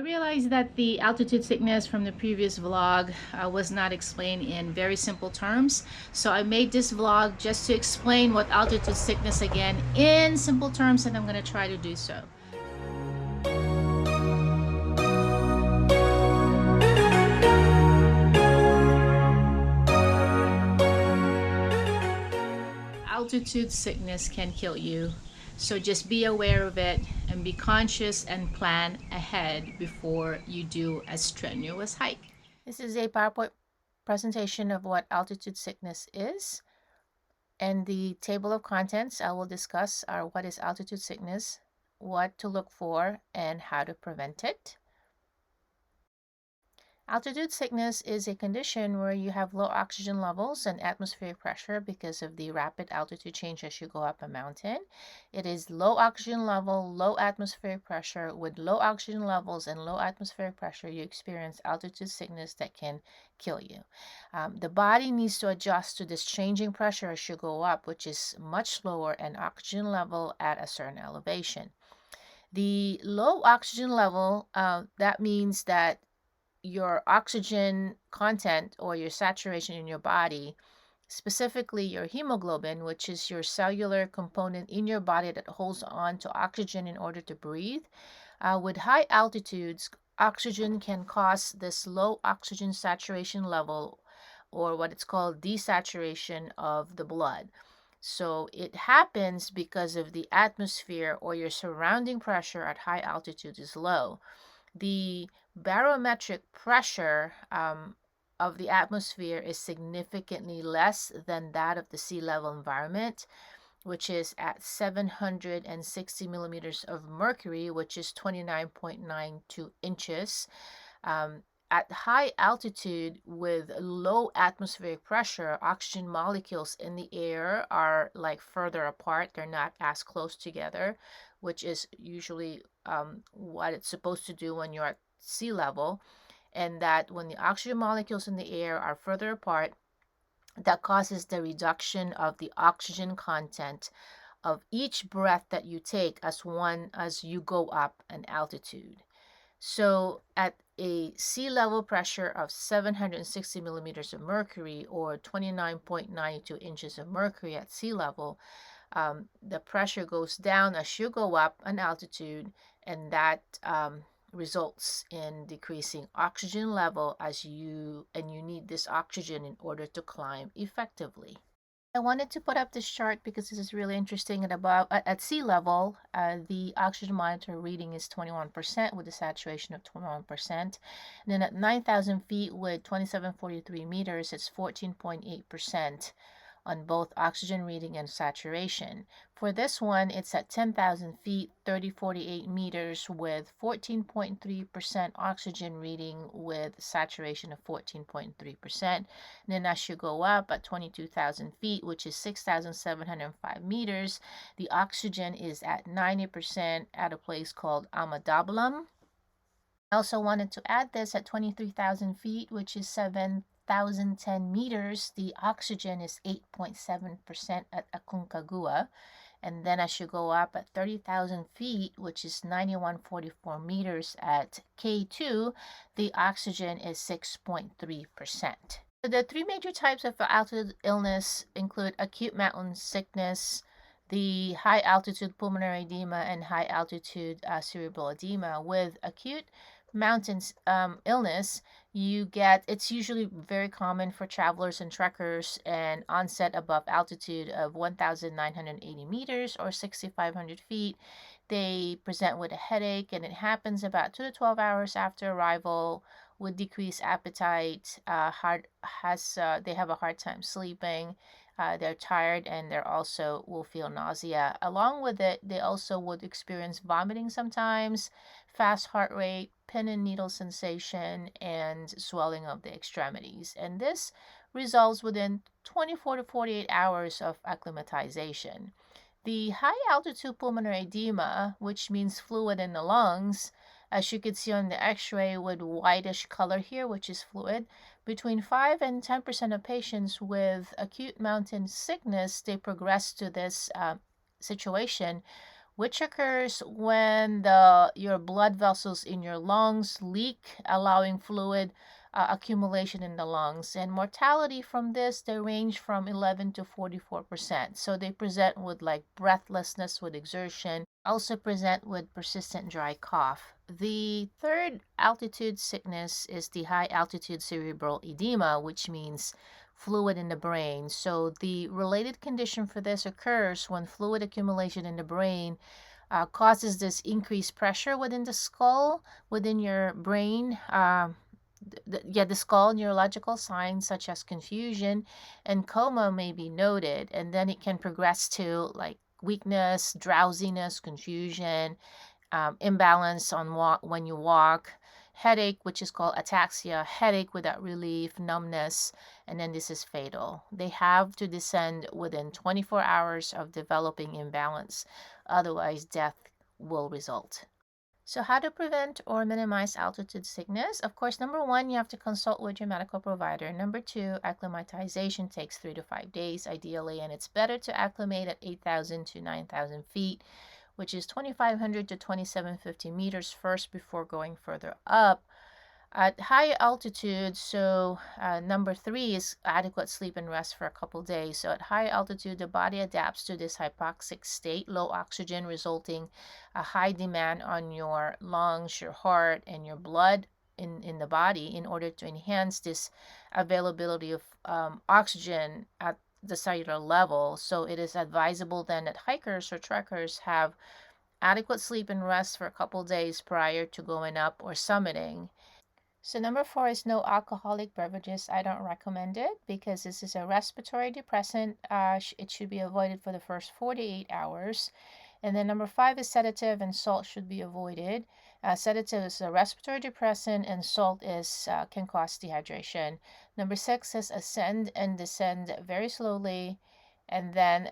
realized that the altitude sickness from the previous vlog was not explained in very simple terms. So I made this vlog just to explain what altitude sickness again in simple terms, and I'm going to try to do so. Altitude sickness can kill you. So just be aware of it and be conscious and plan ahead before you do a strenuous hike. This is a PowerPoint presentation of what altitude sickness is. And the table of contents I will discuss are what is altitude sickness, what to look for, and how to prevent it. Altitude sickness is a condition where you have low oxygen levels and atmospheric pressure because of the rapid altitude change as you go up a mountain. It is low oxygen level, low atmospheric pressure. With low oxygen levels and low atmospheric pressure, you experience altitude sickness that can kill you. The body needs to adjust to this changing pressure as you go up, which is much lower and oxygen level at a certain elevation. The low oxygen level, that means that your oxygen content or your saturation in your body, specifically your hemoglobin, which is your cellular component in your body that holds on to oxygen in order to breathe. With high altitudes, oxygen can cause this low oxygen saturation level, or what it's called desaturation of the blood. So it happens because of the atmosphere or your surrounding pressure at high altitude is low. The barometric pressure of the atmosphere is significantly less than that of the sea level environment, which is at 760 millimeters of mercury, which is 29.92 inches. At high altitude with low atmospheric pressure, oxygen molecules in the air are like further apart. They're not as close together, which is usually what it's supposed to do when you're at sea level. And that when the oxygen molecules in the air are further apart, that causes the reduction of the oxygen content of each breath that you take as you go up an altitude. So at a sea level pressure of 760 millimeters of mercury, or 29.92 inches of mercury at sea level, the pressure goes down as you go up an altitude, and that results in decreasing oxygen level you need this oxygen in order to climb effectively. I wanted to put up this chart because this is really interesting. At sea level, the oxygen monitor reading is 21% with a saturation of 21%. And then at 9,000 feet with 2743 meters, it's 14.8% on both oxygen reading and saturation. For this one, it's at 10,000 feet, 3048 meters with 14.3% oxygen reading with saturation of 14.3%. And then as you go up at 22,000 feet, which is 6,705 meters, the oxygen is at 90% at a place called Amadabalam. I also wanted to add this at 23,000 feet, which is 7,010 meters, the oxygen is 8.7% at Aconcagua. And then as you go up at 30,000 feet, which is 9144 meters at K2, the oxygen is 6.3%. The three major types of altitude illness include acute mountain sickness, the high altitude pulmonary edema, and high altitude cerebral edema. With acute mountain illness, it's usually very common for travelers and trekkers, and onset above altitude of 1,980 meters or 6,500 feet. They present with a headache, and it happens about 2 to 12 hours after arrival, with decreased appetite. They have a hard time sleeping. They're tired, and they also will feel nausea. Along with it, they also would experience vomiting sometimes, fast heart rate, pin and needle sensation, and swelling of the extremities. And this resolves within 24 to 48 hours of acclimatization. The high altitude pulmonary edema, which means fluid in the lungs, as you can see on the x-ray with whitish color here, which is fluid, between 5 and 10% of patients with acute mountain sickness, they progress to this situation which occurs when your blood vessels in your lungs leak, allowing fluid accumulation in the lungs. And mortality from this, they range from 11 to 44%. So they present with like breathlessness with exertion, also present with persistent dry cough. The third altitude sickness is the high altitude cerebral edema, which means fluid in the brain. So the related condition for this occurs when fluid accumulation in the brain causes this increased pressure within the skull, within your brain. The skull neurological signs such as confusion and coma may be noted, and then it can progress to like weakness, drowsiness, confusion, imbalance on when you walk, headache, which is called ataxia, headache without relief, numbness, and then this is fatal. They have to descend within 24 hours of developing imbalance, otherwise death will result. So how to prevent or minimize altitude sickness? Of course, number one, you have to consult with your medical provider. Number two, acclimatization takes 3 to 5 days ideally, and it's better to acclimate at 8,000 to 9,000 feet, which is 2,500 to 2,750 meters first before going further up. At high altitude, so number three is adequate sleep and rest for a couple days. So at high altitude, the body adapts to this hypoxic state, low oxygen, resulting a high demand on your lungs, your heart, and your blood in the body in order to enhance this availability of oxygen at the cellular level. So it is advisable then that hikers or trekkers have adequate sleep and rest for a couple days prior to going up or summiting. So number four is no alcoholic beverages. I don't recommend it because this is a respiratory depressant. It should be avoided for the first 48 hours. And then number five is sedative, and salt should be avoided. Sedative is a respiratory depressant, and salt can cause dehydration. Number six is ascend and descend very slowly. And then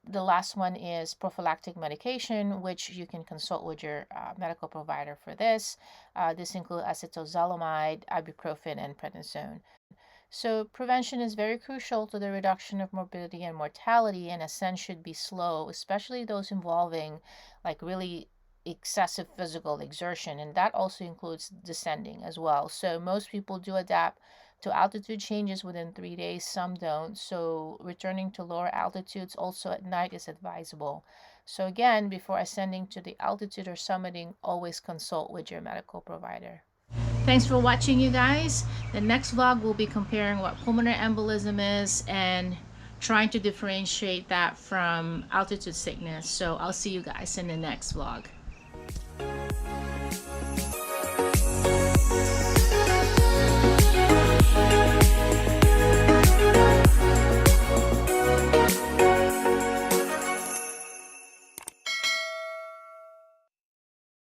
the last one is prophylactic medication, which you can consult with your medical provider for this. This includes acetazolamide, ibuprofen, and prednisone. So prevention is very crucial to the reduction of morbidity and mortality, and ascent should be slow, especially those involving like really excessive physical exertion, and that also includes descending as well. So most people do adapt to altitude changes within 3 days, some don't. So returning to lower altitudes also at night is advisable. So again, before ascending to the altitude or summiting, always consult with your medical provider. Thanks for watching, you guys. The next vlog will be comparing what pulmonary embolism is and trying to differentiate that from altitude sickness. So I'll see you guys in the next vlog.